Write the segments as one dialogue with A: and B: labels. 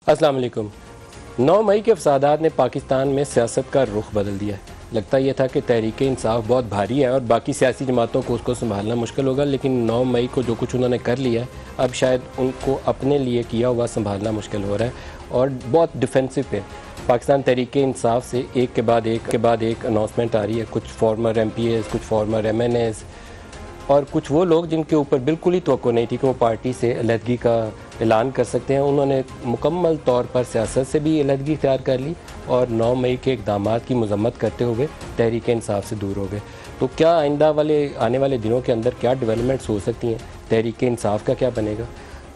A: السلام علیکم۔ 9 مئی کے فسادات نے پاکستان میں سیاست کا رخ بدل دیا ہے۔ لگتا یہ تھا کہ تحریک انصاف بہت بھاری ہے اور باقی سیاسی جماعتوں کو اس کو سنبھالنا مشکل ہوگا، لیکن 9 مئی کو جو کچھ انہوں نے کر لیا ہے اب شاید ان کو اپنے لیے کیا ہوا سنبھالنا مشکل ہو رہا ہے اور بہت ڈیفینسو پہ پاکستان تحریک انصاف سے ایک کے بعد ایک اناؤنسمنٹ آ رہی ہے۔ کچھ فارمر ایم پی ایز، کچھ فارمر ایم این ایز اور کچھ وہ لوگ جن کے اوپر بالکل ہی توقع نہیں تھی کہ وہ پارٹی سے علیحدگی کا اعلان کر سکتے ہیں، انہوں نے مکمل طور پر سیاست سے بھی علیحدگی اختیار کر لی اور 9 مئی کے اقدامات کی مذمت کرتے ہوئے تحریک انصاف سے دور ہو گئے۔ تو کیا آنے والے دنوں کے اندر کیا ڈیولپمنٹس ہو سکتی ہیں؟ تحریک انصاف کا کیا بنے گا؟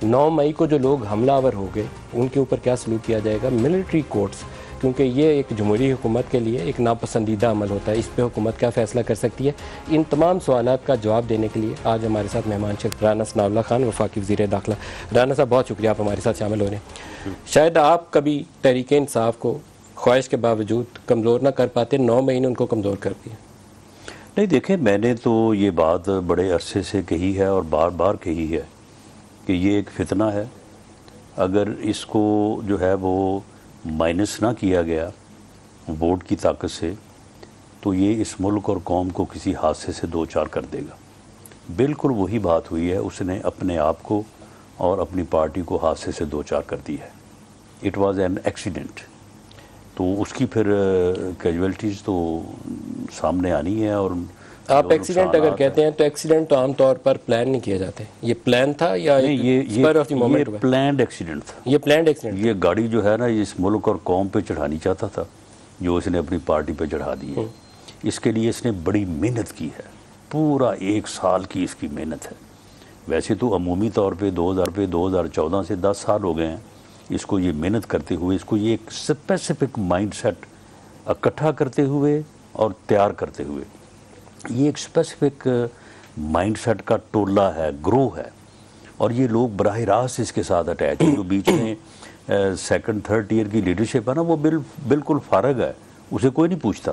A: 9 مئی کو جو لوگ حملہ آور ہو گئے ان کے اوپر کیا سلوک کیا جائے گا؟ ملٹری کورٹس، کیونکہ یہ ایک جمہوری حکومت کے لیے ایک ناپسندیدہ عمل ہوتا ہے، اس پہ حکومت کیا فیصلہ کر سکتی ہے؟ ان تمام سوالات کا جواب دینے کے لیے آج ہمارے ساتھ مہمان شریف رانا ثناء اللہ خان، وفاقی وزیر داخلہ۔ رانا صاحب بہت شکریہ آپ ہمارے ساتھ شامل ہو رہے ہیں۔ شاید آپ کبھی تحریک انصاف کو خواہش کے باوجود کمزور نہ کر پاتے، 9 مئی نے ان کو کمزور کر دیا۔
B: نہیں دیکھیں، میں نے تو یہ بات بڑے عرصے سے کہی ہے اور بار بار کہی ہے کہ یہ ایک فتنہ ہے، اگر اس کو جو ہے وہ مائنس نہ کیا گیا ووٹ کی طاقت سے تو یہ اس ملک اور قوم کو کسی حادثے سے دوچار کر دے گا۔ بالکل وہی بات ہوئی ہے، اس نے اپنے آپ کو اور اپنی پارٹی کو حادثے سے دوچار کر دی ہے۔ اٹ واز این ایکسیڈنٹ، تو اس کی پھر کیجویلٹیز تو سامنے آنی ہے۔ اور
A: آپ ایکسیڈنٹ اگر کہتے ہیں تو ایکسیڈنٹ تو عام طور پر پلان نہیں کیے جاتے، یہ پلان تھا یا
B: یہ پلانڈ ایکسیڈنٹ تھا؟
A: یہ پلانڈ ایکسیڈنٹ،
B: یہ گاڑی جو ہے نا اس ملک اور قوم پہ چڑھانی چاہتا تھا، جو اس نے اپنی پارٹی پہ چڑھا دی ہے۔ اس کے لیے اس نے بڑی محنت کی ہے، پورا 1 سال کی اس کی محنت ہے۔ ویسے تو عمومی طور پہ 2014 سے 10 سال ہو گئے ہیں اس کو یہ محنت کرتے ہوئے، اس کو یہ ایک اسپیسیفک مائنڈ سیٹ اکٹھا کرتے ہوئے اور تیار کرتے ہوئے، یہ ایک اسپیسیفک مائنڈ سیٹ کا ٹولہ ہے، گروہ ہے، اور یہ لوگ براہ راست اس کے ساتھ اٹیچ ہیں۔ جو بیچ میں سیکنڈ تھرڈ ٹیئر کی لیڈرشپ ہے نا، وہ بالکل فارغ ہے، اسے کوئی نہیں پوچھتا۔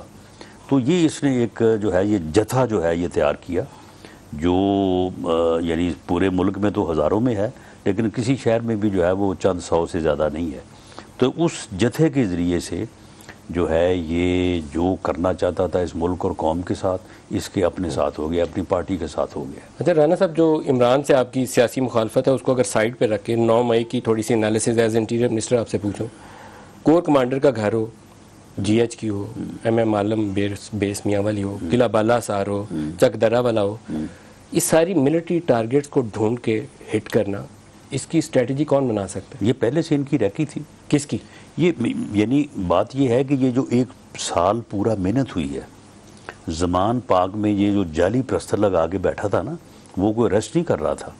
B: تو یہ اس نے ایک جو ہے یہ جتھا جو ہے یہ تیار کیا، جو یعنی پورے ملک میں تو ہزاروں میں ہے، لیکن کسی شہر میں بھی جو ہے وہ چند 100 سے زیادہ نہیں ہے۔ تو اس جتھے کے ذریعے سے جو ہے یہ جو کرنا چاہتا تھا اس ملک اور قوم کے ساتھ، اس کے اپنے ساتھ ہو گیا، اپنی پارٹی کے ساتھ ہو گیا۔
A: اچھا رانا صاحب، جو عمران سے آپ کی سیاسی مخالفت ہے اس کو اگر سائڈ پہ رکھ کے 9 مئی کی تھوڑی سی انالیسز ایز انٹیریئر منسٹر آپ سے پوچھوں، کور کمانڈر کا گھر ہو، جی ایچ کی ہو، ایم عالم بیس میاں والی ہو، قلعہ بالا سار ہو، چک درہ والا ہو، اس ساری ملٹری ٹارگیٹس کو ڈھونڈ کے ہٹ کرنا، اس کی اسٹریٹجی کون بنا سکتا ہے؟
B: یہ پہلے سے ان کی ریکی تھی۔
A: کس کی؟
B: یہ یعنی بات یہ ہے کہ یہ جو 1 سال پورا محنت ہوئی ہے، زمان پاک میں یہ جو جعلی پرستر لگا کے بیٹھا تھا نا، وہ کوئی ریسٹ نہیں کر رہا تھا۔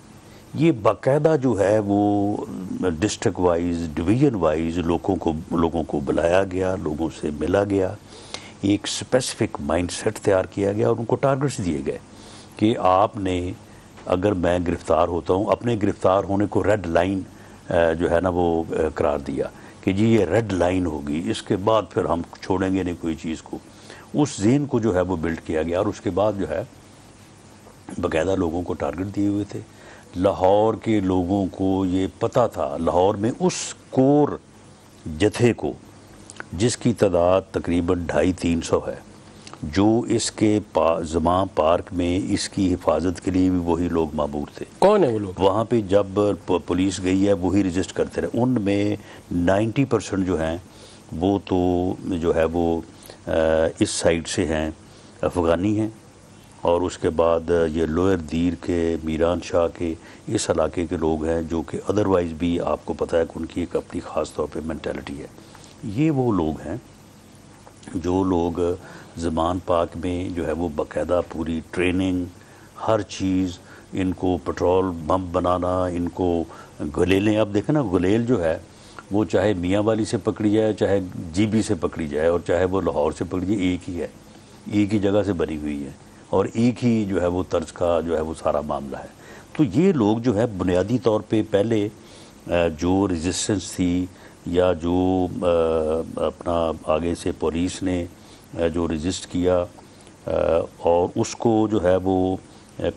B: یہ باقاعدہ جو ہے وہ ڈسٹرکٹ وائز، ڈویژن وائز لوگوں کو بلایا گیا، لوگوں سے ملا گیا، ایک اسپیسیفک مائنڈ سیٹ تیار کیا گیا اور ان کو ٹارگٹس دیے گئے کہ آپ نے، اگر میں گرفتار ہوتا ہوں، اپنے گرفتار ہونے کو ریڈ لائن جو ہے نا وہ قرار دیا کہ جی یہ ریڈ لائن ہوگی، اس کے بعد پھر ہم چھوڑیں گے نہیں کوئی چیز کو۔ اس ذہن کو جو ہے وہ بلڈ کیا گیا اور اس کے بعد جو ہے باقاعدہ لوگوں کو ٹارگٹ دیے ہوئے تھے۔ لاہور کے لوگوں کو یہ پتہ تھا، لاہور میں اس کور جتھے کو جس کی تعداد تقریباً 250-300 ہے، جو اس کے زماں پارک میں اس کی حفاظت کے لیے بھی وہی لوگ معمور تھے۔
A: کون ہے وہ لوگ؟
B: وہاں پہ جب پولیس گئی ہے وہی رجسٹ کرتے رہے۔ ان میں 90% جو ہیں وہ تو جو ہے وہ اس سائڈ سے ہیں، افغانی ہیں، اور اس کے بعد یہ لوئر دیر کے، میران شاہ کے، اس علاقے کے لوگ ہیں، جو کہ ادروائز بھی آپ کو پتہ ہے کہ ان کی ایک اپنی خاص طور پہ مینٹیلٹی ہے۔ یہ وہ لوگ ہیں جو لوگ زمان پاک میں جو ہے وہ باقاعدہ پوری ٹریننگ، ہر چیز، ان کو پٹرول بم بنانا، ان کو گلیلیں، اب دیکھیں نا گلیل جو ہے وہ چاہے میاں والی سے پکڑی جائے، چاہے جی بی سے پکڑی جائے، اور چاہے وہ لاہور سے پکڑی جائے، ایک ہی ہے، ایک ہی جگہ سے بنی ہوئی ہے اور ایک ہی جو ہے وہ طرز کا جو ہے وہ سارا معاملہ ہے۔ تو یہ لوگ جو ہے بنیادی طور پہ پہلے جو ریزسٹنس تھی یا جو اپنا آگے سے پولیس نے جو رجسٹ کیا اور اس کو جو ہے وہ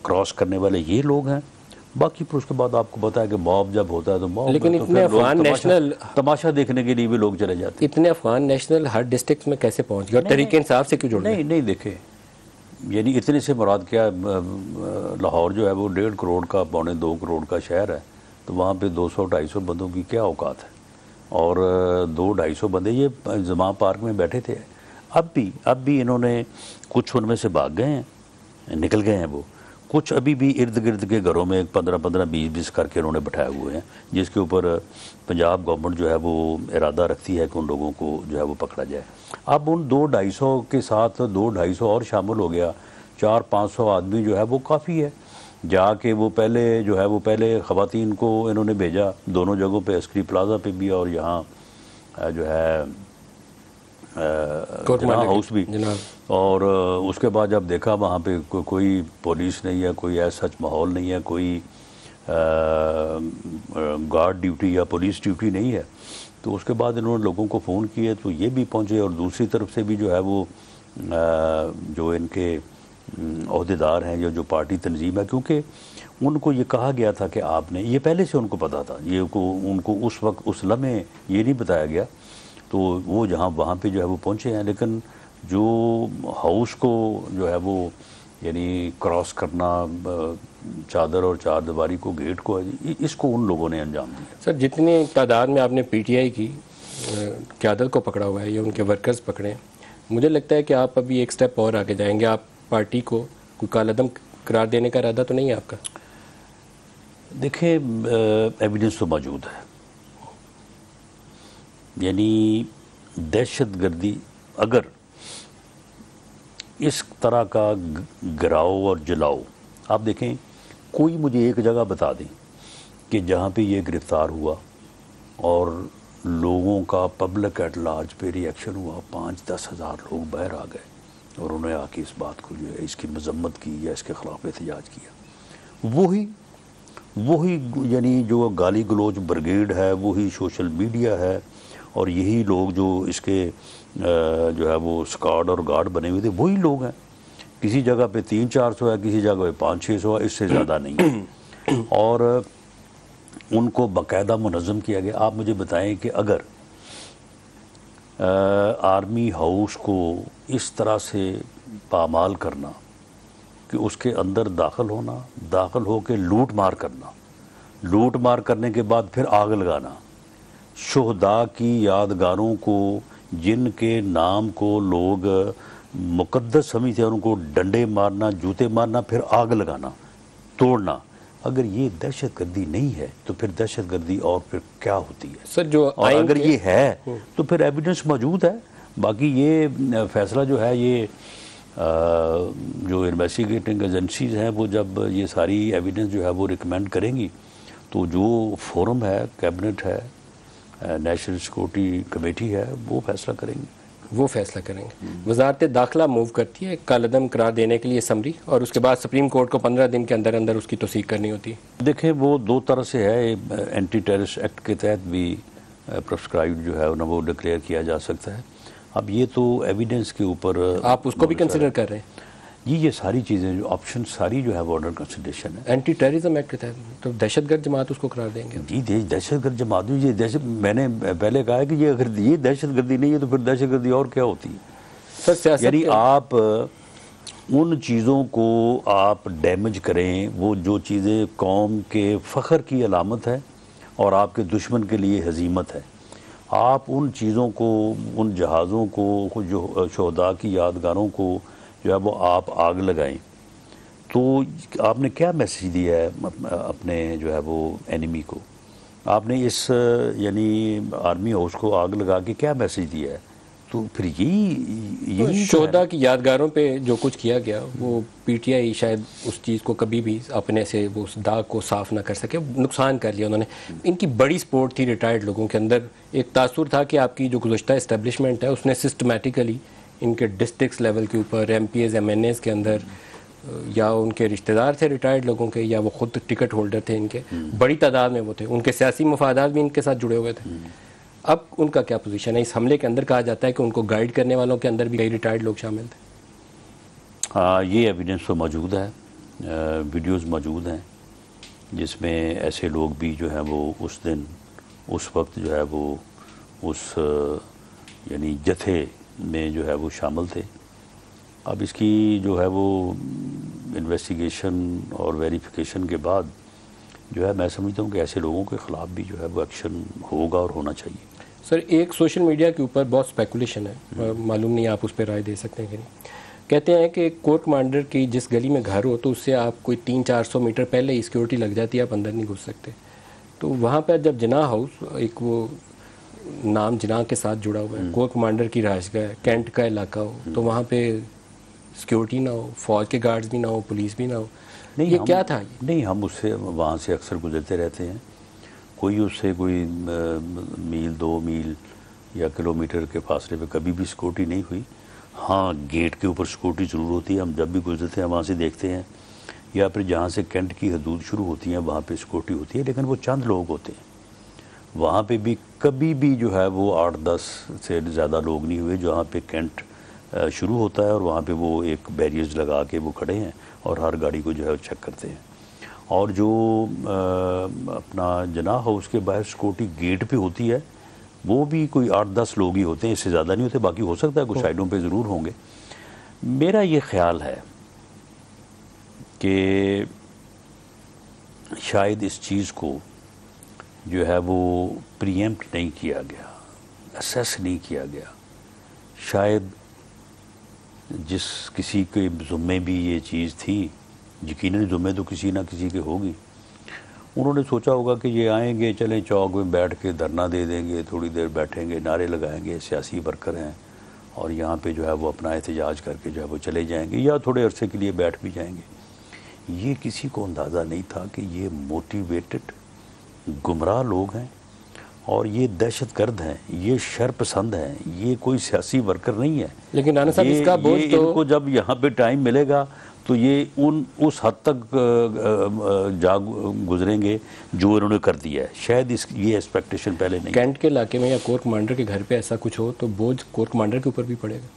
B: کراس کرنے والے یہ لوگ ہیں، باقی پھر اس کے بعد آپ کو پتا ہے کہ موب جب ہوتا ہے تو موب
A: لیکن اتنے افغان نیشنل
B: تماشا دیکھنے کے لیے بھی لوگ چلے جاتے ہیں.
A: اتنے افغان نیشنل ہر ڈسٹرکٹ میں کیسے پہنچ گئے اور تحریک انصاف سے کیوں جڑ گئے؟
B: نہیں دیکھیں، یعنی اتنے سے مراد کیا، لاہور جو ہے وہ 1.5 کروڑ کا 2.25 کروڑ کا شہر ہے، تو وہاں پہ 200-250 بندوں کی کیا اوقات ہے؟ اور 200-250 بندے یہ زمان پارک میں بیٹھے تھے. اب بھی انہوں نے کچھ ان میں سے بھاگ گئے ہیں، نکل گئے ہیں، وہ کچھ ابھی بھی ارد گرد کے گھروں میں 15-20 کر کے انہوں نے بٹھائے ہوئے ہیں، جس کے اوپر پنجاب گورنمنٹ جو ہے وہ ارادہ رکھتی ہے کہ ان لوگوں کو جو ہے وہ پکڑا جائے. اب ان 200-250 کے ساتھ 200-250 اور شامل ہو گیا، 400-500 آدمی جو ہے وہ کافی ہے. جا کے وہ پہلے خواتین کو انہوں نے بھیجا دونوں جگہوں پہ، عسکری پلازا پہ بھی اور یہاں جو ہے جناح ہاؤس بھی. اور اس کے بعد جب دیکھا وہاں پہ کوئی پولیس نہیں ہے، کوئی ایسا سچ ماحول نہیں ہے، کوئی گارڈ ڈیوٹی یا پولیس ڈیوٹی نہیں ہے، تو اس کے بعد انہوں نے لوگوں کو فون کیے تو یہ بھی پہنچے. اور دوسری طرف سے بھی جو ہے وہ جو ان کے عہدیدار ہیں یا جو پارٹی تنظیم ہے، کیونکہ ان کو یہ کہا گیا تھا کہ آپ نے، یہ پہلے سے ان کو پتا تھا، ان کو اس وقت اس لمحے یہ نہیں بتایا گیا، تو وہ وہاں پہ جو ہے وہ پہنچے ہیں. لیکن جو ہاؤس کو جو ہے وہ یعنی کراس کرنا، چادر اور چار دیواری کو، گیٹ کو، اس کو ان لوگوں نے انجام دیا.
A: سر جتنی تعداد میں آپ نے پی ٹی آئی کی قیادت کو پکڑا ہوا ہے یا ان کے ورکرز پکڑے ہیں، مجھے لگتا ہے کہ آپ ابھی ایک سٹیپ اور آگے جائیں گے. آپ پارٹی کو کوئی کالعدم قرار دینے کا ارادہ تو نہیں ہے آپ کا؟
B: دیکھیں، ایویڈنس تو موجود ہے. یعنی دہشت گردی اگر اس طرح کا گراؤ اور جلاؤ، آپ دیکھیں کوئی مجھے ایک جگہ بتا دیں کہ جہاں پہ یہ گرفتار ہوا اور لوگوں کا پبلک ایٹ لارج پہ ری ایکشن ہوا، 5-10 ہزار لوگ باہر آ گئے اور انہوں نے آ کے اس بات کو جو ہے اس کی مذمت کی یا اس کے خلاف احتجاج کیا. وہی یعنی جو گالی گلوچ بریگیڈ ہے، وہی سوشل میڈیا ہے، اور یہی لوگ جو اس کے جو ہے وہ سکواڈ اور گارڈ بنے ہوئے تھے، وہی لوگ ہیں. کسی جگہ پہ 300-400 ہے، کسی جگہ پہ 500-600 ہے، اس سے زیادہ نہیں ہے. اور ان کو باقاعدہ منظم کیا گیا. آپ مجھے بتائیں کہ اگر آرمی ہاؤس کو اس طرح سے پامال کرنا کہ اس کے اندر داخل ہو کے لوٹ مار کرنے کے بعد پھر آگ لگانا، شہداء کی یادگاروں کو جن کے نام کو لوگ مقدس سمجھتے ہیں، ان کو ڈنڈے مارنا، جوتے مارنا، پھر آگ لگانا، توڑنا، اگر یہ دہشت گردی نہیں ہے تو پھر دہشت گردی اور پھر کیا ہوتی ہے؟
A: سر جو
B: اور اگر یہ ہے تو پھر ایویڈنس موجود ہے. باقی یہ فیصلہ جو ہے، یہ جو انویسٹیگیٹنگ ایجنسیز ہیں وہ جب یہ ساری ایویڈنس جو ہے وہ ریکمینڈ کریں گی تو جو فورم ہے، کیبنٹ ہے، نیشنل سیکورٹی کمیٹی ہے، وہ فیصلہ کریں گے.
A: وزارت داخلہ موو کرتی ہے کالعدم قرار دینے کے لیے سمری، اور اس کے بعد سپریم کورٹ کو 15 دن کے اندر اس کی توثیق کرنی ہوتی ہے.
B: دیکھیں وہ دو طرح سے ہے. اینٹی ٹیررسٹ ایکٹ کے تحت بھی پرسکرائبڈ جو ہے وہ ڈکلیئر کیا جا سکتا ہے. اب یہ تو ایویڈنس کے اوپر
A: آپ اس کو بھی کنسیڈر کر رہے ہیں؟
B: جی، یہ ساری چیزیں جو آپشن ساری جو ہے وہ انڈر کنسیڈریشن ہے.
A: اینٹی ٹیررزم ایکٹ کے تحت تو دہشت گرد جماعت اس کو قرار دیں گے؟
B: جی، دہشت گرد جماعت، یہ میں نے پہلے کہا ہے کہ یہ اگر یہ دہشت گردی نہیں ہے تو پھر دہشت گردی اور کیا ہوتی ہے؟
A: سر
B: یعنی آپ ان چیزوں کو آپ ڈیمیج کریں، وہ جو چیزیں قوم کے فخر کی علامت ہے اور آپ کے دشمن کے لیے ہزیمت ہے، آپ ان چیزوں کو، ان جہازوں کو، جو شہداء کی یادگاروں کو جو ہے وہ آپ آگ لگائیں، تو آپ نے کیا میسیج دیا ہے اپنے جو ہے وہ اینیمی کو؟ آپ نے اس یعنی آرمی ہاؤس کو آگ لگا کے کیا میسیج دیا ہے؟ تو پھر یہی
A: شہداء کی یادگاروں پہ جو کچھ کیا گیا، وہ پی ٹی آئی شاید اس چیز کو کبھی بھی اپنے سے وہ اس داغ کو صاف نہ کر سکے، نقصان کر لیا انہوں نے. ان کی بڑی سپورٹ تھی ریٹائرڈ لوگوں کے اندر. ایک تاثر تھا کہ آپ کی جو گزشتہ اسٹیبلشمنٹ ہے اس نے سسٹمیٹیکلی ان کے ڈسٹرکٹس لیول کے اوپر، M P As, M N As کے اندر، یا ان کے رشتہ دار تھے ریٹائرڈ لوگوں کے، یا وہ خود ٹکٹ ہولڈر تھے ان کے، بڑی تعداد میں وہ تھے، ان کے سیاسی مفادات بھی ان کے ساتھ جڑے ہوئے تھے. اب ان کا کیا پوزیشن ہے؟ اس حملے کے اندر کہا جاتا ہے کہ ان کو گائیڈ کرنے والوں کے اندر بھی کئی ریٹائرڈ لوگ شامل تھے.
B: ہاں، یہ ایویڈنس تو موجود ہے، ویڈیوز موجود ہیں. جس میں ایسے لوگ بھی جو ہیں وہ اس دن اس وقت جو ہے وہ اس یعنی جتھے میں جو ہے وہ شامل تھے. اب اس کی جو ہے وہ انویسٹیگیشن اور ویریفیکیشن کے بعد جو ہے میں سمجھتا ہوں کہ ایسے لوگوں کے خلاف بھی جو ہے وہ ایکشن ہوگا اور ہونا چاہیے.
A: سر ایک سوشل میڈیا کے اوپر بہت اسپیکولیشن ہے, معلوم نہیں آپ اس پہ رائے دے سکتے ہیں کہ نہیں. کہتے ہیں کہ کور کمانڈر کی جس گلی میں گھر ہو تو اس سے آپ کوئی 300-400 میٹر پہلے ہی سیکورٹی لگ جاتی ہے, آپ اندر نہیں گھس سکتے. تو وہاں پہ جب جناح ہاؤس ایک وہ نام جناح کے ساتھ جڑا ہوا ہے, کور کمانڈر کی رہائش گاہ ہے, کینٹ کا علاقہ ہو, تو وہاں پہ سیکورٹی نہ ہو, فوج کے گارڈز بھی نہ ہو, پولیس بھی نہ ہو, یہ کیا تھا؟
B: نہیں, ہم اس سے وہاں سے اکثر گزرتے رہتے ہیں. کوئی اس سے کوئی میل 2 میل یا کلومیٹر کے فاصلے پہ کبھی بھی سیکورٹی نہیں ہوئی. ہاں گیٹ کے اوپر سیکورٹی ضرور ہوتی ہے, ہم جب بھی گزرتے ہیں وہاں سے دیکھتے ہیں, یا پھر جہاں سے کینٹ کی حدود شروع ہوتی ہیں وہاں پہ سیکورٹی ہوتی ہے, لیکن وہ چند لوگ ہوتے ہیں. وہاں پہ بھی کبھی بھی جو ہے وہ 8-10 سے زیادہ لوگ نہیں ہوئے. جہاں پہ کینٹ شروع ہوتا ہے اور وہاں پہ وہ ایک بیریئرز لگا کے وہ کھڑے ہیں اور ہر گاڑی کو جو ہے چیک کرتے ہیں. اور جو اپنا جناح ہاؤس کے باہر سیکورٹی گیٹ پہ ہوتی ہے وہ بھی کوئی 8-10 لوگ ہی ہوتے ہیں, اس سے زیادہ نہیں ہوتے. باقی ہو سکتا ہے کچھ سائڈوں پہ ضرور ہوں گے. میرا یہ خیال ہے کہ شاید اس چیز کو جو ہے وہ پریمپٹ نہیں کیا گیا, اسیس نہیں کیا گیا. شاید جس کسی کے ذمے بھی یہ چیز تھی, یقیناً ذمے تو کسی نہ کسی کے ہوگی, انہوں نے سوچا ہوگا کہ یہ آئیں گے, چلیں چوک میں بیٹھ کے دھرنا دے دیں گے, تھوڑی دیر بیٹھیں گے, نعرے لگائیں گے, سیاسی ورکر ہیں, اور یہاں پہ جو ہے وہ اپنا احتجاج کر کے جو ہے وہ چلے جائیں گے, یا تھوڑے عرصے کے لیے بیٹھ بھی جائیں گے. یہ کسی کو اندازہ نہیں تھا کہ یہ موٹیویٹڈ گمراہ لوگ ہیں, اور یہ دہشت گرد ہیں, یہ شر پسند ہیں, یہ کوئی سیاسی ورکر نہیں ہے.
A: لیکن رانا صاحب اس کا بوجھ تو
B: ان کو جب یہاں پہ ٹائم ملے گا تو یہ اس حد تک جا گزریں گے جو انہوں نے کر دیا ہے. شاید یہ ایکسپیکٹیشن پہلے نہیں.
A: کینٹ کے علاقے میں یا کور کمانڈر کے گھر پہ ایسا کچھ ہو تو بوجھ کور کمانڈر کے اوپر بھی پڑے گا.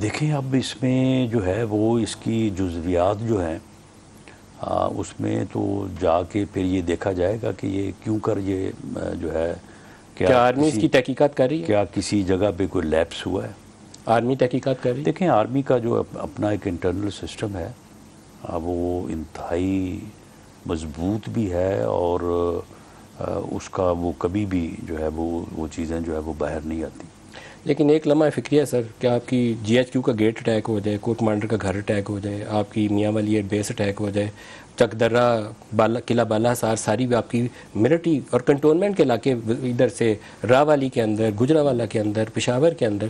B: دیکھیں اب اس میں جو ہے وہ اس کی جزویات جو ہیں اس میں تو جا کے پھر یہ دیکھا جائے گا کہ یہ کیوں کر یہ جو ہے
A: کیا آرمی اس کی تحقیقات کر رہی ہے,
B: کیا کسی جگہ پہ کوئی لیپس ہوا ہے.
A: آرمی تحقیقات کر رہی ہے.
B: دیکھیں آرمی کا جو اپنا ایک انٹرنل سسٹم ہے وہ انتہائی مضبوط بھی ہے, اور اس کا وہ کبھی بھی جو ہے وہ چیزیں جو ہے وہ باہر نہیں آتی.
A: لیکن ایک لمحہ فکری ہے سر کہ آپ کی GHQ کا گیٹ اٹیک ہو جائے, کور کمانڈر کا گھر اٹیک ہو جائے, آپ کی میاں والی ایئر بیس اٹیک ہو جائے, چک درہ قلعہ بالا حصار ساری بھی آپ کی ملٹری اور کنٹونمنٹ کے علاقے ادھر سے راہ والی کے اندر, گجرانوالہ کے اندر, پشاور کے اندر,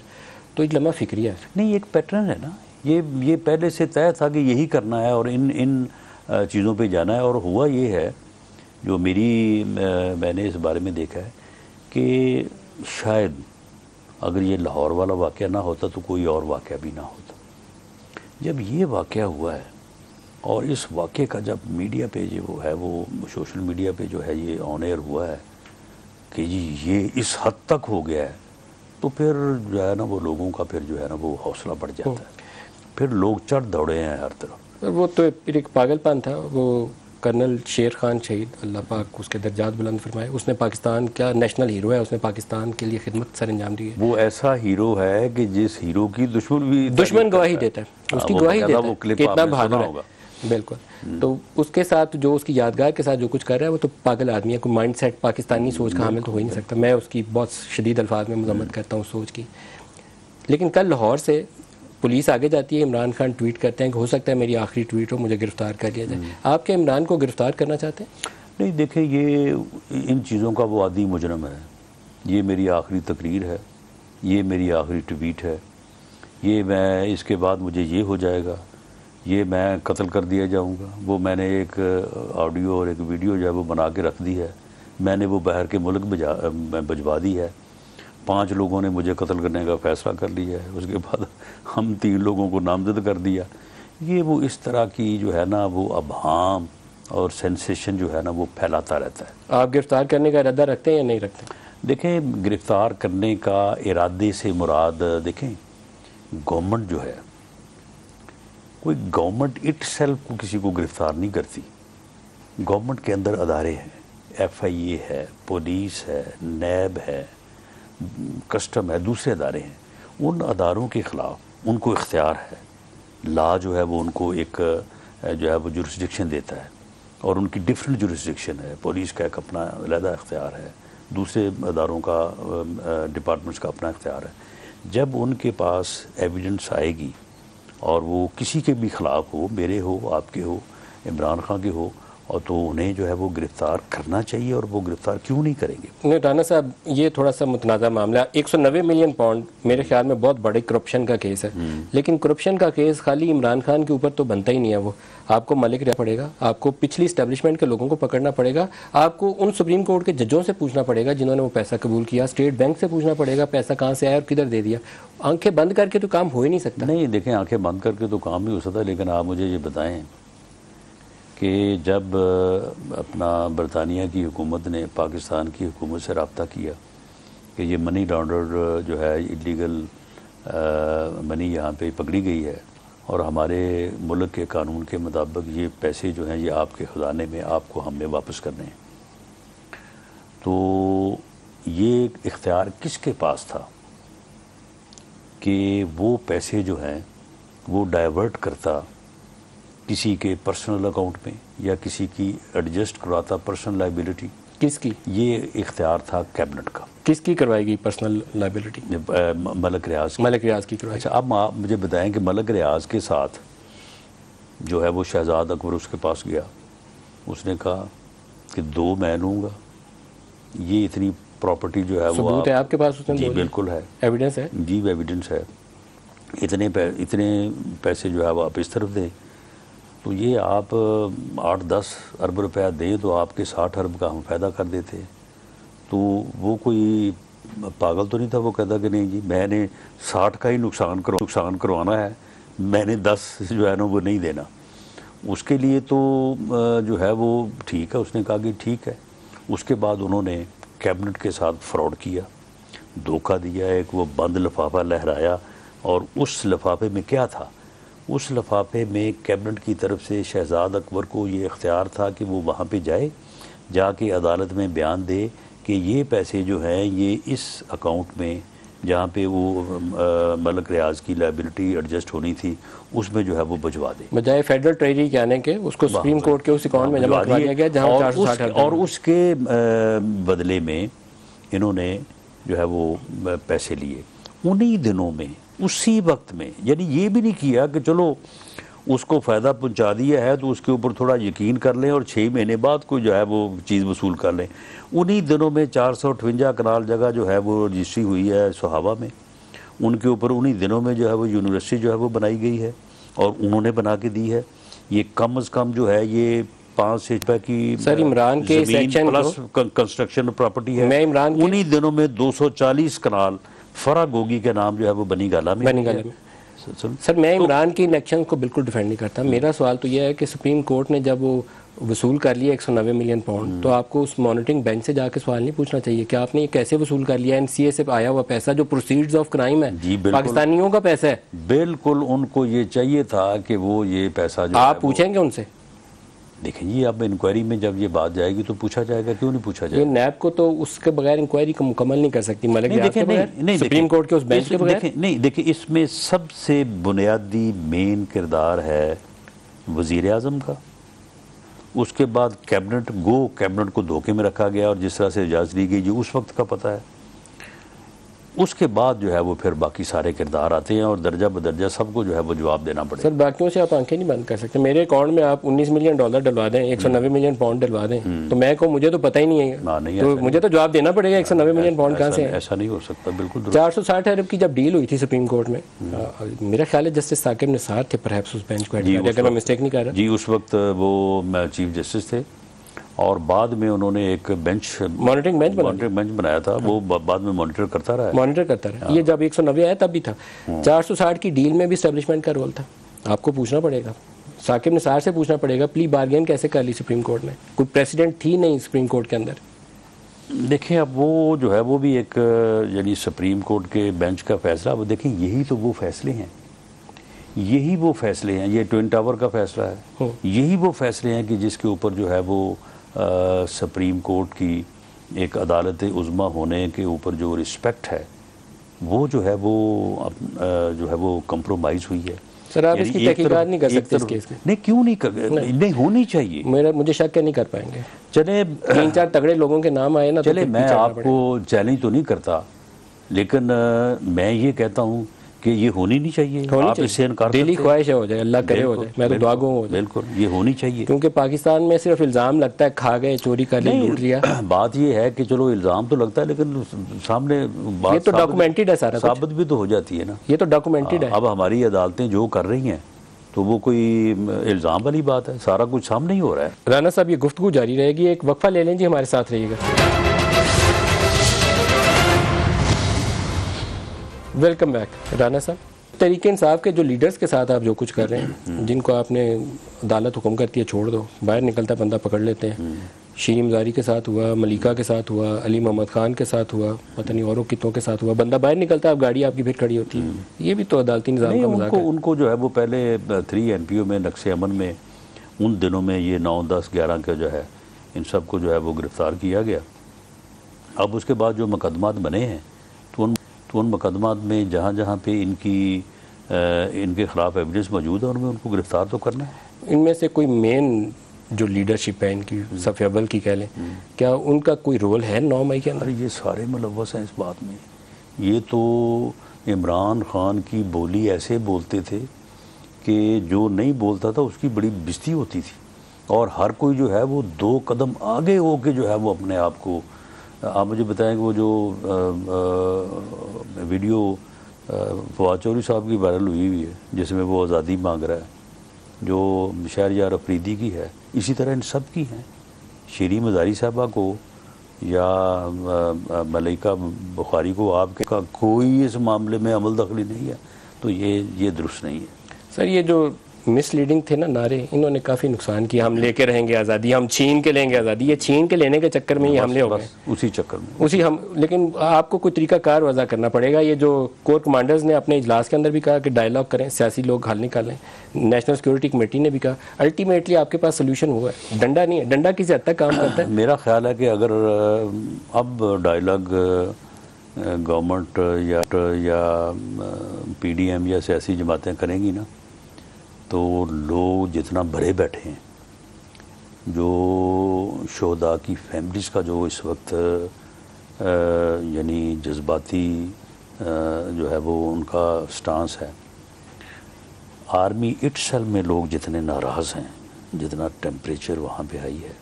A: تو ایک لمحہ فکری ہے.
B: نہیں, ایک پیٹرن ہے نا, یہ پہلے سے طے تھا کہ یہی کرنا ہے اور ان چیزوں پہ جانا ہے. اور ہوا یہ ہے جو میں نے اس بارے میں دیکھا ہے کہ شاید اگر یہ لاہور والا واقعہ نہ ہوتا تو کوئی اور واقعہ بھی نہ ہوتا. جب یہ واقعہ ہوا ہے اور اس واقعے کا جب میڈیا پہ جو ہے وہ سوشل میڈیا پہ جو ہے یہ آن ایئر ہوا ہے کہ جی یہ اس حد تک ہو گیا ہے, تو پھر جو ہے نا وہ لوگوں کا پھر جو ہے نا وہ حوصلہ بڑھ جاتا ہے. پھر لوگ چڑھ دوڑے ہیں ہر طرف.
A: وہ تو ایک پاگل پن تھا. وہ کرنل شیر خان شہید, اللہ پاک اس کے درجات بلند فرمائے, اس نے پاکستان کا نیشنل ہیرو ہے, اس نے پاکستان کے لیے خدمت سر انجام دی ہے.
B: وہ ایسا ہیرو ہے کہ جس ہیرو کی دشمن
A: گواہی دیتا ہے, اس کی گواہی دیتا ہے کہ اتنا بہادر ہے. بالکل. تو اس کے ساتھ جو اس کی یادگار کے ساتھ جو کچھ کر رہا ہے وہ تو پاگل آدمی ہے. کوئی مائنڈ سیٹ پاکستانی سوچ کا حامل تو ہو ہی نہیں سکتا. میں اس کی بہت شدید الفاظ میں مذمت کرتا ہوں سوچ کی. لیکن کل لاہور سے پولیس آگے جاتی ہے, عمران خان ٹویٹ کرتے ہیں کہ ہو سکتا ہے میری آخری ٹویٹ ہو, مجھے گرفتار کر لیا جائے. آپ کیا عمران کو گرفتار کرنا چاہتے ہیں؟
B: نہیں, دیکھیں یہ ان چیزوں کا وہ عادی مجرم ہے. یہ میری آخری تقریر ہے, یہ میری آخری ٹویٹ ہے, یہ میں اس کے بعد مجھے یہ ہو جائے گا, یہ میں قتل کر دیا جاؤں گا. وہ میں نے ایک آڈیو اور ایک ویڈیو جو ہے وہ بنا کے رکھ دی ہے, میں نے وہ باہر کے ملک بھجوا دی ہے. 5 لوگوں نے مجھے قتل کرنے کا فیصلہ کر لیا ہے, اس کے بعد ہم 3 لوگوں کو نامزد کر دیا. یہ وہ اس طرح کی جو ہے نا وہ ابہام اور سینسیشن جو ہے نا وہ پھیلاتا رہتا ہے.
A: آپ گرفتار کرنے کا ارادہ رکھتے ہیں یا نہیں رکھتے؟
B: دیکھیں گرفتار کرنے کا ارادے سے مراد, دیکھیں گورنمنٹ جو ہے, کوئی گورنمنٹ اٹ سیلف کو کسی کو گرفتار نہیں کرتی. گورنمنٹ کے اندر ادارے ہیں، ایف آئی اے ہے، پولیس ہے، نیب ہے، کسٹم ہے، دوسرے ادارے ہیں، ان اداروں کے خلاف ان کو اختیار ہے، لا جو ہے وہ ان کو ایک جو ہے وہ جورسڈکشن دیتا ہے، اور ان کی ڈفرینٹ جورسڈکشن ہے، پولیس کا ایک اپنا علیحدہ اختیار ہے، دوسرے اداروں کا ڈپارٹمنٹس کا اپنا اختیار ہے۔ جب ان کے پاس ایویڈنس آئے گی اور وہ کسی کے بھی خلاف ہو، میرے ہو، آپ کے ہو، عمران خان کے ہو، اور تو انہیں جو ہے وہ گرفتار کرنا چاہیے، اور وہ گرفتار کیوں نہیں کریں گے؟
A: نہیں رانا صاحب، یہ تھوڑا سا متنازع معاملہ، 190 ملین پاؤنڈ میرے خیال میں بہت بڑے کرپشن کا کیس ہے، لیکن کرپشن کا کیس خالی عمران خان کے اوپر تو بنتا ہی نہیں ہے، وہ آپ کو ملک رہنا پڑے گا، آپ کو پچھلی اسٹیبلشمنٹ کے لوگوں کو پکڑنا پڑے گا، آپ کو ان سپریم کورٹ کے ججوں سے پوچھنا پڑے گا جنہوں نے وہ پیسہ قبول کیا، اسٹیٹ بینک سے پوچھنا پڑے گا پیسہ کہاں سے آیا اور کدھر دے دیا۔ آنکھیں بند کر کے تو کام ہو ہی نہیں سکتا۔
B: نہیں دیکھیں، آنکھیں بند کر کے تو کام نہیں ہو سکتا، لیکن آپ مجھے یہ بتائیں کہ جب اپنا برطانیہ کی حکومت نے پاکستان کی حکومت سے رابطہ کیا کہ یہ منی لانڈر جو ہے ایلیگل منی یہاں پہ پکڑی گئی ہے، اور ہمارے ملک کے قانون کے مطابق یہ پیسے جو ہیں یہ آپ کے خزانے میں آپ کو ہمیں واپس کرنے ہیں، تو یہ اختیار کس کے پاس تھا کہ وہ پیسے جو ہیں وہ ڈائیورٹ کرتا کسی کے پرسنل اکاؤنٹ میں، یا کسی کی ایڈجسٹ کرواتا پرسنل لائبلٹی؟
A: کس کی؟
B: یہ اختیار تھا کیبنٹ کا۔
A: کس کی کروائے گی پرسنل لائبلٹی؟
B: ملک ریاض کی۔
A: ملک ریاض کی کروائے۔
B: اچھا، اب آپ مجھے بتائیں کہ ملک ریاض کے ساتھ جو ہے وہ شہزاد اکبر اس کے پاس گیا، اس نے کہا کہ 2 میں لوں گا، یہ اتنی پراپرٹی جو ہے وہ
A: ثبوت ہے آپ کے پاس؟ اس نے
B: جی بالکل ہے،
A: ایویڈنس ہے؟
B: جی ایویڈنس ہے، اتنے پیسے جو ہے وہ آپ اس طرف دیں، تو یہ آپ 8-10 ارب روپیہ دیں تو آپ کے 60 ارب کا ہم فائدہ کر دیتے۔ تو وہ کوئی پاگل تو نہیں تھا، وہ کہتا کہ نہیں جی میں نے 60 کا ہی نقصان کروانا ہے، میں نے 10 جو ہے نا وہ نہیں دینا۔ اس کے لیے تو جو ہے وہ ٹھیک ہے، اس نے کہا کہ ٹھیک ہے۔ اس کے بعد انہوں نے کیبنٹ کے ساتھ فراڈ کیا، دھوکہ دیا، ایک وہ بند لفافہ لہرایا، اور اس لفافے میں کیا تھا؟ اس لفافے میں کیبنٹ کی طرف سے شہزاد اکبر کو یہ اختیار تھا کہ وہ وہاں پہ جا کے عدالت میں بیان دے کہ یہ پیسے جو ہیں یہ اس اکاؤنٹ میں جہاں پہ وہ ملک ریاض کی لائبلٹی ایڈجسٹ ہونی تھی اس میں جو ہے وہ بھجوا دے،
A: بجائے فیڈرل ٹریجری کے آنے کے اس کو سپریم کورٹ کے اس اکاؤنٹ میں جمع کروا دیا گیا جہاں 460
B: اور اس کے بدلے میں انہوں نے جو ہے وہ پیسے لیے انہی دنوں میں، اسی وقت میں۔ یعنی یہ بھی نہیں کیا کہ چلو اس کو فائدہ پہنچا دیا ہے تو اس کے اوپر تھوڑا یقین کر لیں اور 6 مہینے بعد کوئی جو ہے وہ چیز وصول کر لیں۔ انہی دنوں میں 458 کنال جگہ جو ہے وہ رجسٹری ہوئی ہے سہاوا میں، ان کے اوپر انہی دنوں میں جو ہے وہ یونیورسٹی جو ہے وہ بنائی گئی ہے، اور انہوں نے بنا کے دی ہے۔ یہ کم از کم جو ہے یہ 5 سے 6 کی
A: سر عمران کے سیکشن
B: پلس کنسٹرکشن پراپرٹی ہے،
A: میں عمران
B: انہی دنوں میں 240 کنال فرا گوگی کے نام جو ہے وہ بنی گالا میں۔
A: سر میں عمران کی الیکشن کو بالکل ڈیفینڈ نہیں کرتا، میرا سوال تو یہ ہے کہ سپریم کورٹ نے جب وہ وصول کر لیا 190 ملین پاؤنڈ تو آپ کو اس مانیٹرنگ بینک سے جا کے سوال نہیں پوچھنا چاہیے کہ آپ نے یہ کیسے وصول کر لیا؟ این سی اے سے آیا ہوا پیسہ جو پروسیڈز آف کرائم ہے، پاکستانیوں کا پیسہ ہے۔
B: بالکل ان کو یہ چاہیے تھا کہ وہ یہ پیسہ جو
A: آپ پوچھیں گے ان سے؟
B: دیکھیں جی اب انکوائری میں جب یہ بات جائے گی تو پوچھا جائے گا، کیوں نہیں پوچھا جائے گا؟
A: نیب کو تو اس کے بغیر انکوائری کو مکمل نہیں کر سکتی، ملک ریاض کے بغیر، سپریم کورٹ کے اس بینچ کے بغیر۔
B: نہیں دیکھیں، اس میں سب سے بنیادی مین کردار ہے وزیر اعظم کا، اس کے بعد کیبنٹ کو دھوکے میں رکھا گیا اور جس طرح سے اجازت دی گئی جو اس وقت کا پتہ ہے، اس کے بعد جو ہے وہ پھر باقی سارے کردار آتے ہیں اور درجہ بدرجہ سب کو جو ہے وہ جواب دینا پڑے گا۔
A: سر باقیوں سے آپ آنکھیں نہیں بند کر سکتے، میرے اکاؤنٹ میں آپ 19 ملین ڈالر ڈلوا دیں، 190 ملین پاؤنڈ ڈلوا دیں تو میں کو مجھے تو پتہ ہی نہیں ہے، تو مجھے تو جواب دینا پڑے گا 190 ملین پاؤنڈ کہاں سے ہیں؟
B: ایسا نہیں ہو سکتا، بالکل۔
A: 460 ارب کی جب ڈیل ہوئی تھی سپریم کورٹ میں، میرا خیال ہے جسٹس ثاقب نثار تھے پرہیپس اس بینچ کو، اگر میں مسٹیک نہیں کر رہا۔
B: جی اس وقت وہ چیف جسٹس تھے، اور بعد میں انہوں نے ایک
A: مانیٹرنگ
B: بینچ بنایا تھا، وہ بعد میں مانیٹر کرتا رہا۔
A: یہ جب 190 آیا تب بھی تھا، 460 کی ڈیل میں بھی اسٹیبلشمنٹ کا رول تھا۔ آپ کو پوچھنا پڑے گا، ثاقب نثار سے پوچھنا پڑے گا، پلی بارگین کیسے کر لی سپریم کورٹ نے؟ کوئی پریسیڈنٹ تھی نہیں سپریم کورٹ کے اندر۔
B: دیکھیں اب وہ جو ہے وہ بھی ایک یعنی سپریم کورٹ کے بینچ کا فیصلہ، وہ دیکھیں یہی تو وہ فیصلے ہیں، یہی وہ فیصلے ہیں، یہ ٹوئن ٹاور کا فیصلہ ہے، یہی وہ فیصلے ہیں کہ جس کے اوپر جو ہے وہ سپریم کورٹ کی ایک عدالت عظمیٰ ہونے کے اوپر جو رسپیکٹ ہے وہ جو ہے وہ کمپرومائز ہوئی ہے.
A: سر آپ اس کی تحقیقات نہیں کر سکتے اس کیس میں؟
B: نہیں، کیوں نہیں ہونی چاہیے.
A: مجھے شک ہے نہیں کر پائیں گے.
B: چلے
A: 3-4 تگڑے لوگوں کے نام آئے نا،
B: چلے میں آپ کو چیلنج تو نہیں کرتا، لیکن میں یہ کہتا ہوں کہ یہ ہونی نہیں چاہیے. آپ اس سے انکار
A: دلی خواہش ہو جائے، اللہ کرے ہو جائے، میں تو دعا گو ہو جائے.
B: بالکل یہ ہونی چاہیے،
A: کیونکہ پاکستان میں صرف الزام لگتا ہے، کھا گئے، چوری کر لی، لوٹ لیا.
B: بات یہ ہے کہ چلو الزام تو لگتا ہے لیکن سامنے بات
A: یہ تو ڈاکومنٹڈ ہے، سارا
B: ثابت بھی تو ہو جاتی ہے نا.
A: یہ تو ڈاکومنٹڈ ہے.
B: اب ہماری عدالتیں جو کر رہی ہیں تو وہ کوئی الزام والی بات ہے، سارا کچھ سامنے ہی ہو رہا ہے.
A: رانا صاحب یہ گفتگو جاری رہے گی، ایک وقفہ لے لیں جی، ہمارے ساتھ رہیے گا. Welcome back. رانا صاحب، تحریک انصاف کے جو لیڈرز کے ساتھ آپ جو کچھ کر رہے ہیں، جن کو آپ نے عدالت حکم کرتی ہے چھوڑ دو، باہر نکلتا بندہ پکڑ لیتے ہیں، شیریں مزاری کے ساتھ ہوا، ملیکہ کے ساتھ ہوا، علی محمد خان کے ساتھ ہوا، پتہ نہیں اوروں کتوں کے ساتھ ہوا، بندہ باہر نکلتا ہے، اب گاڑی آپ کی پھر کھڑی ہوتی ہے. یہ بھی تو عدالتی نظام کا مذاق ہے.
B: ان کو جو ہے وہ پہلے 3 NPO میں نقص امن میں ان دنوں میں یہ 9, 10, 11 کا جو ہے ان سب کو جو ہے وہ گرفتار کیا گیا. اب اس کے بعد جو مقدمات بنے ہیں تو ان مقدمات میں جہاں جہاں پہ ان کے خلاف ایویڈنس موجود ہے ان میں ان کو گرفتار تو کرنا ہے.
A: ان میں سے کوئی مین جو لیڈرشپ ہے ان کی، صف اول کی کہہ لیں، کیا ان کا کوئی رول ہے 9 مئی کے اندر؟
B: یہ سارے ملوث ہیں اس بات میں. یہ تو عمران خان کی بولی ایسے بولتے تھے کہ جو نہیں بولتا تھا اس کی بڑی بےزتی ہوتی تھی، اور ہر کوئی جو ہے وہ 2 قدم آگے ہو کے جو ہے وہ اپنے آپ کو. آپ مجھے بتائیں کہ وہ جو ویڈیو فواد چودھری صاحب کی وائرل ہوئی ہے جس میں وہ آزادی مانگ رہا ہے، جو شہریار افریدی کی ہے، اسی طرح ان سب کی ہیں. شیریں مزاری صاحبہ کو یا ملیکہ بخاری کو آپ کا کوئی اس معاملے میں عمل دخلی نہیں ہے، تو یہ درست نہیں ہے.
A: سر یہ جو مس لیڈنگ تھے نا نعرے، انہوں نے کافی نقصان کیا. ہم لے کے رہیں گے آزادی، ہم چھین کے لیں گے آزادی. یہ چھین کے لینے کے چکر میں یہ حملے ہو گئے،
B: اسی چکر میں
A: لیکن آپ کو کوئی طریقہ کار وضع کرنا پڑے گا. یہ جو کور کمانڈرز نے اپنے اجلاس کے اندر بھی کہا کہ ڈائیلاگ کریں، سیاسی لوگ حل نکالیں، نیشنل سیکورٹی کمیٹی نے بھی کہا. الٹیمیٹلی آپ کے پاس سلوشن ہوا ہے، ڈنڈا نہیں ہے. ڈنڈا کسی حد تک کام کرتا ہے.
B: میرا خیال ہے کہ اگر اب ڈائیلاگ گورنمنٹ یا PDM یا سیاسی جماعتیں کریں گی نا، تو لوگ جتنا بھرے بیٹھے ہیں، جو شہداء کی فیملیز کا جو اس وقت یعنی جذباتی جو ہے وہ ان کا سٹانس ہے، آرمی اٹ سیلف میں لوگ جتنے ناراض ہیں، جتنا ٹیمپریچر وہاں پہ آئی ہے،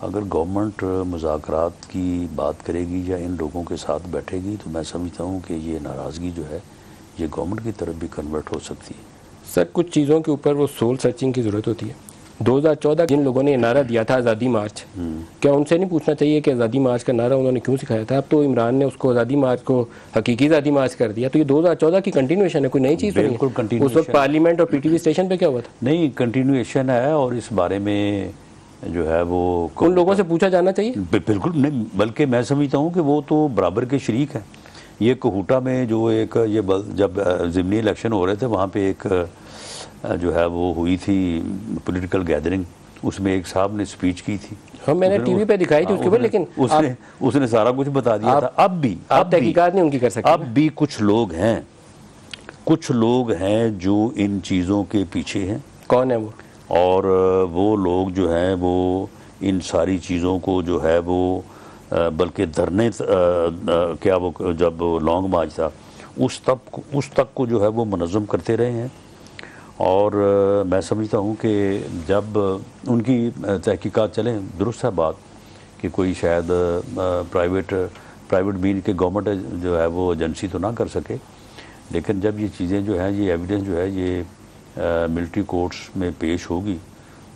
B: اگر گورنمنٹ مذاکرات کی بات کرے گی یا ان لوگوں کے ساتھ بیٹھے گی تو میں سمجھتا ہوں کہ یہ ناراضگی جو ہے یہ گورنمنٹ کی طرف بھی کنورٹ ہو سکتی ہے.
A: سر کچھ چیزوں کے اوپر وہ سول سرچنگ کی ضرورت ہوتی ہے. 2014 جن لوگوں نے یہ نعرہ دیا تھا آزادی مارچ، کیا ان سے نہیں پوچھنا چاہیے کہ آزادی مارچ کا نعرہ انہوں نے کیوں سکھایا تھا؟ اب تو عمران نے اس کو آزادی مارچ کو حقیقی آزادی مارچ کر دیا. تو یہ 2014 کی کنٹینیویشن ہے، کوئی نئی چیز نہیں ہے. اس وقت پارلیمنٹ اور PTV اسٹیشن پہ کیا ہوا تھا؟
B: نہیں، کنٹینیویشن ہے، اور اس بارے میں جو ہے وہ
A: ان لوگوں سے پوچھا جانا چاہیے.
B: بالکل نہیں، بلکہ میں سمجھتا ہوں کہ وہ تو برابر کے شریک ہیں. یہ کوہوٹا میں جو ایک جب ضمنی الیکشن ہو رہے تھے وہاں پہ ایک جو ہے وہ ہوئی تھی پولیٹیکل گیدرنگ، اس میں ایک صاحب نے سپیچ کی تھی.
A: ہاں میں نے ٹی وی پہ دکھائی تھی اس کے اوپر، لیکن
B: اس نے سارا کچھ بتا دیا تھا. اب بھی
A: تحقیقات نہیں ان کی کر سکتے.
B: اب بھی کچھ لوگ ہیں جو ان چیزوں کے پیچھے ہیں.
A: کون ہے وہ؟
B: اور وہ لوگ جو ہیں وہ ان ساری چیزوں کو جو ہے وہ بلکہ دھرنے کیا وہ جب لانگ مارچ تھا اس تک کو جو ہے وہ منظم کرتے رہے ہیں. اور میں سمجھتا ہوں کہ جب ان کی تحقیقات چلیں، درست ہے بات کہ کوئی شاید پرائیویٹ مین کے گورنمنٹ جو ہے وہ ایجنسی تو نہ کر سکے، لیکن جب یہ چیزیں جو ہیں یہ ایویڈنس جو ہے یہ ملٹری کورٹس میں پیش ہوگی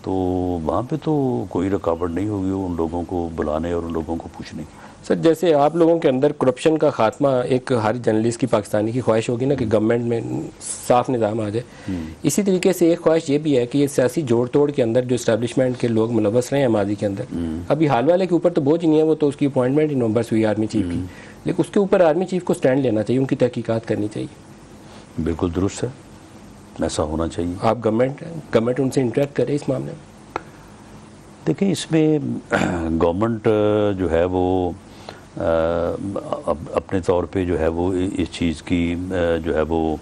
B: تو وہاں پہ تو کوئی رکاوٹ نہیں ہوگی ان لوگوں کو بلانے اور ان لوگوں کو پوچھنے کی.
A: سر جیسے آپ لوگوں کے اندر کرپشن کا خاتمہ ایک ہر جرنلسٹ کی پاکستانی کی خواہش ہوگی نا کہ گورنمنٹ میں صاف نظام آ جائے، اسی طریقے سے ایک خواہش یہ بھی ہے کہ یہ سیاسی جوڑ توڑ کے اندر جو اسٹیبلشمنٹ کے لوگ ملوث رہے ہیں ماضی کے اندر، ابھی حال والے کے اوپر تو بوجھ نہیں ہے، وہ تو اس کی اپوائنٹمنٹ ہی نومبر سے ہوئی آرمی چیف کی، لیکن اس کے اوپر آرمی چیف کو سٹینڈ لینا چاہیے، ان کی تحقیقات کرنی چاہیے.
B: بالکل درست ہے. ایسا ہونا چاہیے.
A: آپ گورنمنٹ ان سے انٹریکٹ کرے اس معاملے میں؟
B: دیکھیں اس میں گورنمنٹ جو ہے وہ اپنے طور پہ جو ہے وہ اس چیز کی جو ہے وہ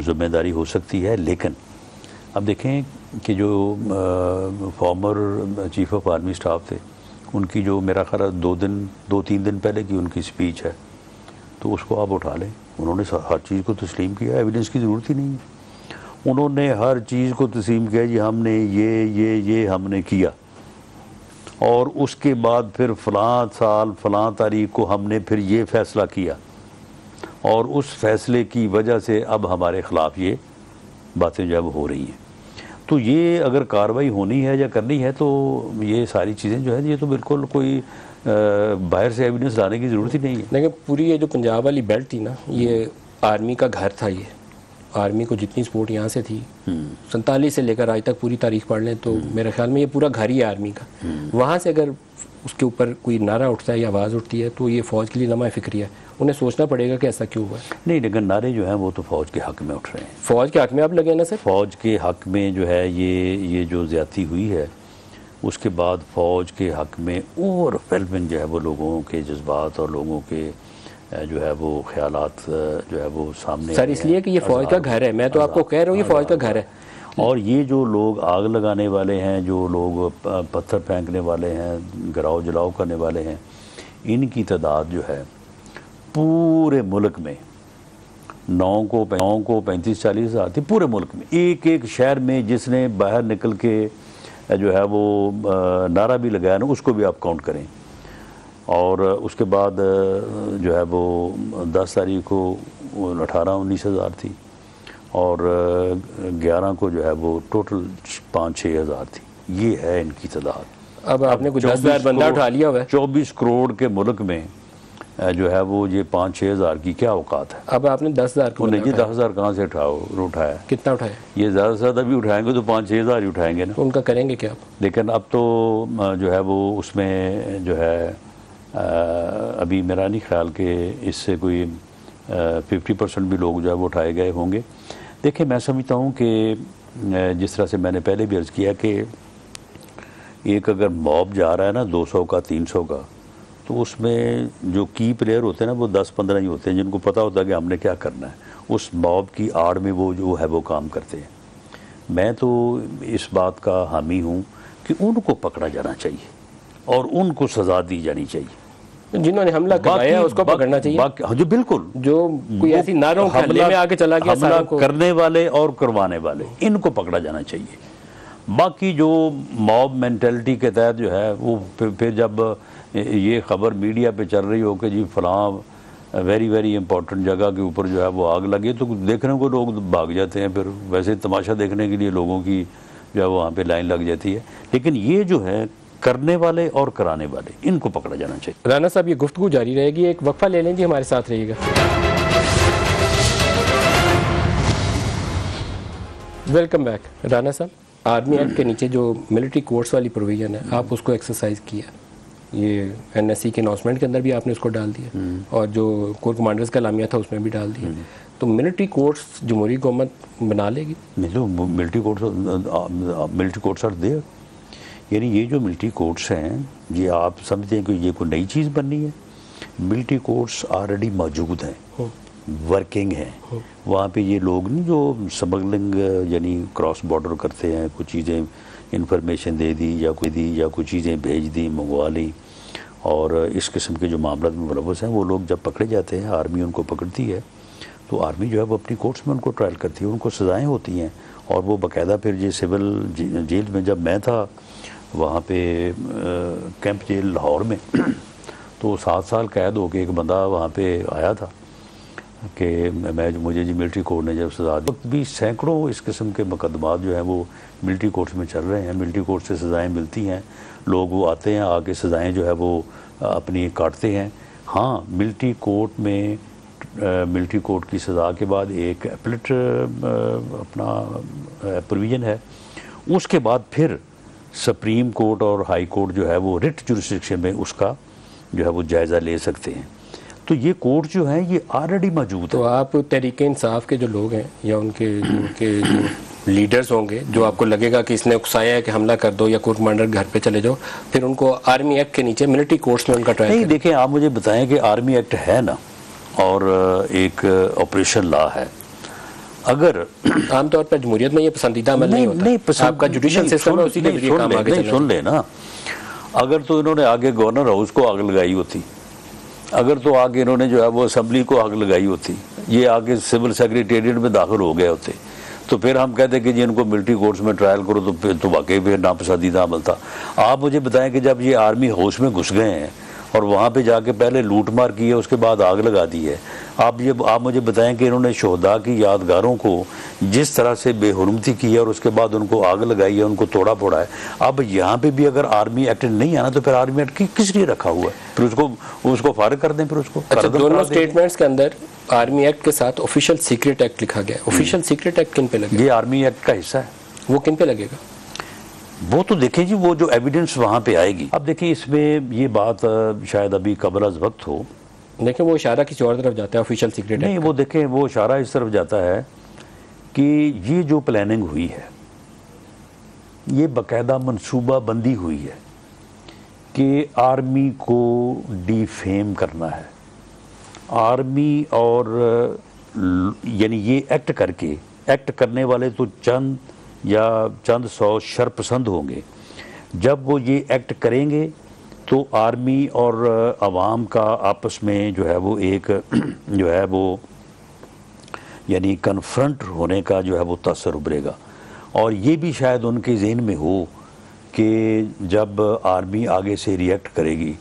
B: ذمہ داری ہو سکتی ہے، لیکن اب دیکھیں کہ جو farmer chief of army staff تھے، ان کی جو میرا خیال 2-3 دن پہلے کی ان کی اسپیچ ہے، تو اس کو آپ اٹھا لیں. انہوں نے ہر چیز کو تسلیم کیا، ایویڈنس کی ضرورت ہی نہیں ہے. انہوں نے ہر چیز کو تسلیم کیا، جی ہم نے یہ ہم نے کیا، اور اس کے بعد پھر فلاں سال فلاں تاریخ کو ہم نے پھر یہ فیصلہ کیا، اور اس فیصلے کی وجہ سے اب ہمارے خلاف یہ باتیں جو ہے وہ ہو رہی ہیں. تو یہ اگر کارروائی ہونی ہے یا کرنی ہے تو یہ ساری چیزیں جو ہے یہ تو بالکل کوئی باہر سے ایویڈنس لانے کی ضرورت ہی نہیں ہے.
A: لیکن پوری یہ جو پنجاب والی بیلٹ تھی نا، یہ آرمی کا گھر تھا. یہ آرمی کو جتنی سپورٹ یہاں سے تھی 47 سے لے کر آج تک پوری تاریخ پڑھ لیں تو میرے خیال میں یہ پورا گھر ہی ہے آرمی کا. وہاں سے اگر اس کے اوپر کوئی نعرہ اٹھتا ہے یا آواز اٹھتی ہے تو یہ فوج کے لیے لمحہ فکری ہے. انہیں سوچنا پڑے گا کہ ایسا کیوں ہوا ہے.
B: نہیں، لیکن نعرے جو ہیں وہ تو فوج کے حق میں اٹھ رہے ہیں.
A: فوج کے حق میں آپ لگے نا سر؟
B: فوج کے حق میں جو ہے یہ جو زیادتی ہوئی ہے، اس کے بعد فوج کے حق میں اوور ویلمنگ جو ہے وہ لوگوں کے جذبات اور لوگوں کے جو ہے وہ خیالات جو ہے وہ سامنے
A: سر اس لیے کہ یہ فوج کا گھر ہے. میں تو آپ کو کہہ رہا ہوں یہ فوج کا گھر ہے.
B: اور یہ جو لوگ آگ لگانے والے ہیں، جو لوگ پتھر پھینکنے والے ہیں، گراؤ جلاؤ کرنے والے ہیں، ان کی تعداد جو ہے پورے ملک میں 9 کو 35-40 ہزار تھی پورے ملک میں. ایک شہر میں جس نے باہر نکل کے جو ہے وہ نعرہ بھی لگایا نا، اس کو بھی آپ کاؤنٹ کریں. اور اس کے بعد جو ہے وہ 10 تاریخ کو 18-19 ہزار تھی، اور 11 کو جو ہے وہ ٹوٹل 5-6 ہزار تھی. یہ ہے ان کی تعداد.
A: اب آپ نے کچھ 10,000 بندہ اٹھا لیا ہوا ہے.
B: 24 کروڑ کے ملک میں جو ہے وہ یہ 5-6 ہزار کی کیا اوقات ہے.
A: اب آپ نے 10,000 کو
B: نہیں جی 10,000 کہاں سے اٹھایا؟
A: کتنا اٹھایا؟
B: یہ زیادہ سے زیادہ بھی اٹھائیں گے تو 5-6 ہزار ہی اٹھائیں گے نا.
A: ان کا کریں گے کیا آپ؟
B: لیکن اب تو جو ہے وہ اس میں جو ہے ابھی میرا نہیں خیال کہ اس سے کوئی 50% بھی لوگ جو ہے وہ اٹھائے گئے ہوں گے. دیکھیں میں سمجھتا ہوں کہ جس طرح سے میں نے پہلے بھی عرض کیا کہ ایک اگر موب جا رہا ہے نا 200 کا 300 کا، تو اس میں جو کی پلیئر ہوتے ہیں نا وہ 10-15 ہی ہوتے ہیں جن کو پتہ ہوتا ہے کہ ہم نے کیا کرنا ہے. اس موب کی آڑ میں وہ جو ہے وہ کام کرتے ہیں. میں تو اس بات کا حامی ہوں کہ ان کو پکڑا جانا چاہیے اور ان کو سزا دی جانی چاہیے.
A: جنہوں نے حملہ کرایا ہے اس کو پکڑنا چاہیے.
B: جو بالکل
A: جو کوئی ایسی نعروں کے حملے میں آگے چلا گیا،
B: حملہ کرنے والے اور کروانے والے، ان کو پکڑا جانا چاہیے. باقی جو موب مینٹلٹی کے تحت جو ہے وہ پھر جب یہ خبر میڈیا پہ چل رہی ہو کہ جی فلاں ویری امپورٹنٹ جگہ کے اوپر جو ہے وہ آگ لگی، تو دیکھنے کو لوگ بھاگ جاتے ہیں. پھر ویسے تماشا دیکھنے کے لیے لوگوں کی جو ہے وہاں پہ لائن لگ جاتی ہے. لیکن یہ جو ہے کرنے والے اور کرانے والے، ان کو پکڑا جانا چاہیے.
A: رانا صاحب یہ گفتگو جاری رہے گی، ایک وقفہ لے لیں جی، ہمارے ساتھ رہیے گا. Welcome back. رانا صاحب آرمی ایکٹ کے نیچے جو ملٹری کورٹس والی پروویژن ہے آپ اس کو ایکسرسائز کیا، یہ NSC کے اناؤنسمنٹ کے اندر بھی آپ نے اس کو ڈال دیا اور جو کور کمانڈرز کا اعلامیہ تھا اس میں بھی ڈال دیا. تو ملٹری کورٹس جمہوری حکومت بنا لے گی؟
B: Military courts are there. یعنی یہ جو ملٹری کورٹس ہیں یہ آپ سمجھتے ہیں کہ یہ کوئی نئی چیز بننی ہے؟ ملٹری کورٹس آلریڈی موجود ہیں، ورکنگ ہیں. وہاں پہ یہ لوگ نہیں جو سمگلنگ یعنی کراس بارڈر کرتے ہیں، کچھ چیزیں انفارمیشن دے دی یا کوئی چیزیں بھیج دی، منگوا لی، اور اس قسم کے جو معاملات میں ملوث ہیں وہ لوگ جب پکڑے جاتے ہیں، آرمی ان کو پکڑتی ہے تو آرمی جو ہے وہ اپنی کورٹس میں ان کو ٹرائل کرتی ہے، ان کو سزائیں ہوتی ہیں. اور وہ باقاعدہ پھر یہ سول جیل میں جب میں تھا وہاں پہ کیمپ جیل لاہور میں تو 7 سال قید ہو کے ایک بندہ وہاں پہ آیا تھا کہ مجھے جی ملٹری کورٹ نے جب سزا دی. وقت بھی سینکڑوں اس قسم کے مقدمات جو ہیں وہ ملٹری کورٹس میں چل رہے ہیں. ملٹری کورٹ سے سزائیں ملتی ہیں، لوگ وہ آتے ہیں، آ کے سزائیں جو ہے وہ اپنی کاٹتے ہیں. ہاں ملٹری کورٹ میں ملٹری کورٹ کی سزا کے بعد ایک ایپلٹ اپنا پروویژن ہے، اس کے بعد پھر سپریم کورٹ اور ہائی کورٹ جو ہے وہ رٹ جورسڈکشن میں اس کا جو ہے وہ جائزہ لے سکتے ہیں. تو یہ کوڈ جو ہیں یہ آلریڈی موجود ہے.
A: تو آپ تحریک انصاف کے جو لوگ ہیں یا ان کے جو لیڈرز ہوں گے جو آپ کو لگے گا کہ اس نے اکسایا ہے کہ حملہ کر دو یا کور کمانڈر گھر پہ چلے جاؤ, پھر ان کو آرمی ایکٹ کے نیچے ملٹری کورٹس میں ان کا ٹرائل
B: نہیں, دیکھیں آپ مجھے بتائیں کہ آرمی ایکٹ ہے نا اور ایک آپریشن لا ہے, اگر
A: عام طور پر جمہوریت میں یہ پسندیدہ عمل نہیں ہوتا, آپ کا جوڈیشل سسٹم ہے اسی کے ذریعے کام آگے چلنا.
B: سن لے نا, اگر تو انہوں نے آگے گورنر ہاؤس کو آگ لگائی ہوتی, اگر تو آگے انہوں نے جو ہے وہ اسمبلی کو آگ لگائی ہوتی, یہ آگے سول سیکریٹریٹ میں داخل ہو گئے ہوتے, تو پھر ہم کہتے ہیں کہ جی ان کو ملٹری کورٹس میں ٹرائل کرو, تو پھر تو واقعی پھر ناپسندیدہ عمل تھا. آپ مجھے بتائیں کہ جب یہ آرمی ہاؤس میں گھس گئے ہیں اور وہاں پہ جا کے پہلے لوٹ مار کی ہے, اس کے بعد آگ لگا دی ہے, آپ مجھے بتائیں کہ انہوں نے شہداء کی یادگاروں کو جس طرح سے بے حرمتی کی ہے اور اس کے بعد ان کو آگ لگائی ہے, ان کو توڑا پھوڑا ہے. اب یہاں پہ بھی اگر آرمی ایکٹ نہیں آنا تو پھر آرمی ایکٹ کس لیے رکھا ہوا ہے؟ پھر اس کو فارغ کر دیں. پھر اس کو
A: اچھا, دونوں سٹیٹمنٹس کے اندر آرمی ایکٹ کے ساتھ آفیشیل سیکرٹ ایکٹ لکھا گیا ہے. آفیشیل سیکرٹ ایکٹ کن پہ لگے گا؟
B: یہ آرمی ایکٹ کا حصہ ہے.
A: وہ کن پہ لگے گا؟
B: وہ تو دیکھیں جی, وہ جو ایویڈنس وہاں پہ آئے گی. اب دیکھیں اس میں یہ بات شاید ابھی قبل از وقت ہو,
A: دیکھیں وہ اشارہ کسی اور طرف جاتا ہے آفیشیل سیکرٹ ایکٹ.
B: نہیں, وہ دیکھیں وہ اشارہ اس طرف جاتا ہے کہ یہ جو پلاننگ ہوئی ہے یہ باقاعدہ منصوبہ بندی ہوئی ہے کہ آرمی کو ڈی فیم کرنا ہے. آرمی اور یعنی یہ ایکٹ کر کے, ایکٹ کرنے والے تو چند سو شرپسند ہوں گے. جب وہ یہ ایکٹ کریں گے تو آرمی اور عوام کا آپس میں جو ہے وہ ایک جو ہے وہ یعنی کنفرنٹ ہونے کا جو ہے وہ تاثر ابھرے گا. اور یہ بھی شاید ان کے ذہن میں ہو کہ جب آرمی آگے سے ریئیکٹ کرے گی,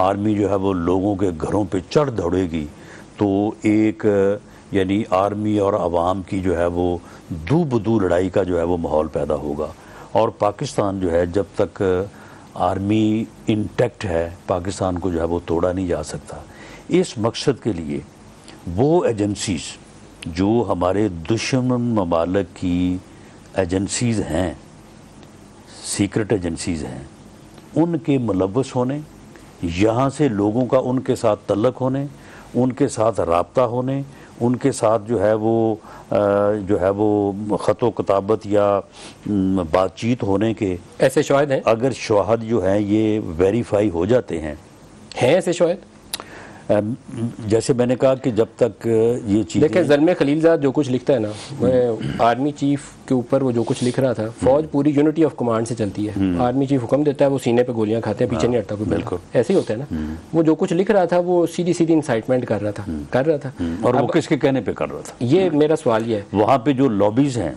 B: آرمی جو ہے وہ لوگوں کے گھروں پہ چڑھ دوڑے گی, تو ایک یعنی آرمی اور عوام کی جو ہے وہ دو بدو لڑائی کا جو ہے وہ ماحول پیدا ہوگا. اور پاکستان جو ہے جب تک آرمی انٹیکٹ ہے, پاکستان کو جو ہے وہ توڑا نہیں جا سکتا. اس مقصد کے لیے وہ ایجنسیز جو ہمارے دشمن ممالک کی ایجنسیز ہیں, سیکرٹ ایجنسیز ہیں, ان کے ملوث ہونے, یہاں سے لوگوں کا ان کے ساتھ تعلق ہونے, ان کے ساتھ رابطہ ہونے, ان کے ساتھ جو ہے وہ خط و کتابت یا بات چیت ہونے کے
A: ایسے شواہد ہیں.
B: اگر شواہد جو ہیں یہ ویریفائی ہو جاتے ہیں
A: ایسے شواہد,
B: جیسے میں نے کہا کہ جب تک یہ چیزیں
A: دیکھیں زلمے خلیل زاد جو کچھ لکھتا ہے نا, آرمی چیف کے اوپر وہ جو کچھ لکھ رہا تھا, فوج پوری یونٹی آف کمانڈ سے چلتی ہے. آرمی چیف حکم دیتا ہے, وہ سینے پہ گولیاں کھاتے ہیں, پیچھے نہیں ہٹتا کوئی. بالکل ایسے ہی ہوتا ہے نا. وہ جو کچھ لکھ رہا تھا وہ سیدھی انسائٹمنٹ کر رہا تھا.
B: اور وہ کس کے کہنے پہ کر رہا تھا؟
A: یہ میرا سوال یہ ہے,
B: وہاں پہ جو لابیز ہیں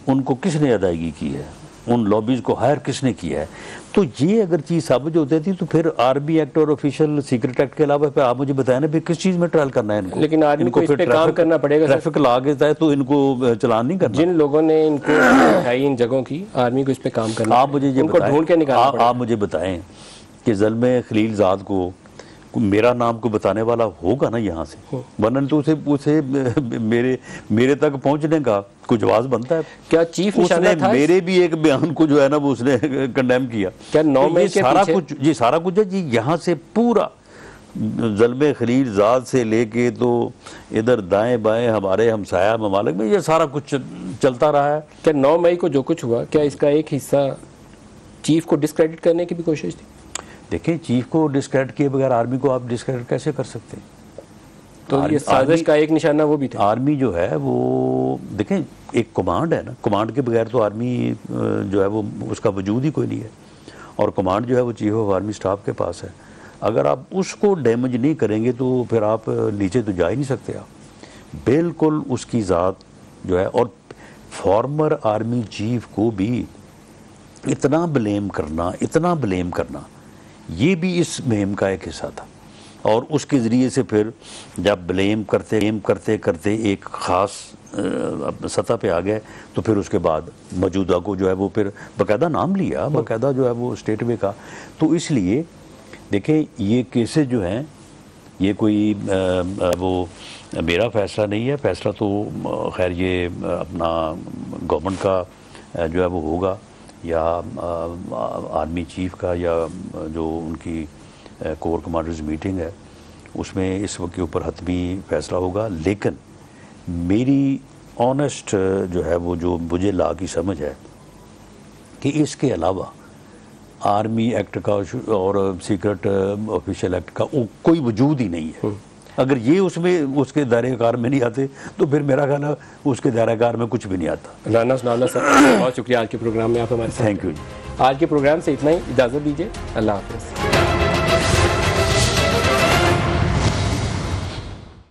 B: ان کو کس نے ادائیگی کی ہے, ان لابیز کو ہائر کس نے کیا ہے؟ تو یہ اگر چیز ثابت ہوتی تھی تو پھر آرمی ایکٹ اور آفیشیل سیکرٹ ایکٹ کے علاوہ پھر آپ مجھے بتائیں نا پھر کس چیز میں ٹرائل کرنا ہے ان کو.
A: لیکن آرمی کو اس پہ کام کرنا پڑے گا.
B: ٹریفک لا کے ہے تو ان کو چلان نہیں کرنا.
A: جن لوگوں نے ان کو اٹھائی ان جگہوں کی, آرمی کو اس پہ کام کرنا.
B: آپ مجھے یہ بتائیں, آپ مجھے بتائیں کہ زلمے خلیل زاد کو میرا نام کو بتانے والا ہوگا نا یہاں سے, ورنہ تو اسے میرے تک پہنچنے کا کچھ جواز بنتا ہے.
A: کیا چیف نشانہ تھا
B: میرے بھی ایک بیان کو جو ہے نا وہ اس نے کنڈیم کیا.
A: کیا 9 مئی کے
B: پیچھے سارا کچھ ہے جی, یہاں سے پورا زلمے خلیل زاد سے لے کے تو ادھر دائیں بائیں ہمارے ہمسایہ ممالک میں یہ سارا کچھ چلتا رہا ہے.
A: کیا 9 مئی کو جو کچھ ہوا, کیا اس کا ایک حصہ چیف کو ڈسکریڈٹ کرنے کی بھی کوشش تھی؟
B: دیکھیں چیف کو ڈسکریڈٹ کیے بغیر آرمی کو آپ ڈسکریڈٹ کیسے کر سکتے ہیں؟
A: تو یہ سازش کا ایک نشانہ وہ بھی تھا.
B: آرمی جو ہے وہ دیکھیں ایک کمانڈ ہے نا, کمانڈ کے بغیر تو آرمی جو ہے وہ اس کا وجود ہی کوئی نہیں ہے. اور کمانڈ جو ہے وہ چیف آف آرمی سٹاف کے پاس ہے. اگر آپ اس کو ڈیمیج نہیں کریں گے تو پھر آپ نیچے تو جا ہی نہیں سکتے. آپ بالکل اس کی ذات جو ہے, اور فارمر آرمی چیف کو بھی اتنا بلیم کرنا یہ بھی اس مہم کا ایک حصہ تھا. اور اس کے ذریعے سے پھر جب بلیم کرتے ایک خاص سطح پہ آ گئے تو پھر اس کے بعد موجودہ کو جو ہے وہ پھر باقاعدہ نام لیا, باقاعدہ جو ہے وہ اسٹیٹ وے کا. تو اس لیے دیکھیں یہ کیسز جو ہیں یہ کوئی وہ میرا فیصلہ نہیں ہے, فیصلہ تو خیر یہ اپنا گورنمنٹ کا جو ہے وہ ہوگا, یا آرمی چیف کا, یا جو ان کی کور کمانڈرز میٹنگ ہے اس میں اس وقت کے اوپر حتمی فیصلہ ہوگا، لیکن میری آنیسٹ جو ہے وہ جو مجھے لا کی سمجھ ہے کہ اس کے علاوہ آرمی ایکٹ کا اور سیکرٹ آفیشل ایکٹ کا کوئی وجود ہی نہیں ہے. اگر یہ اس کے دائرہ کار میں نہیں آتے تو پھر میرا خیال ہے اس کے دائرہ کار میں کچھ بھی نہیں آتا.
A: رانا ثناء اللہ صاحب بہت شکریہ آج کے پروگرام میں آپ ہمارے ساتھ.
B: Thank you.
A: آج کے پروگرام سے اتنا ہی، اجازت دیجیے، اللہ حافظ.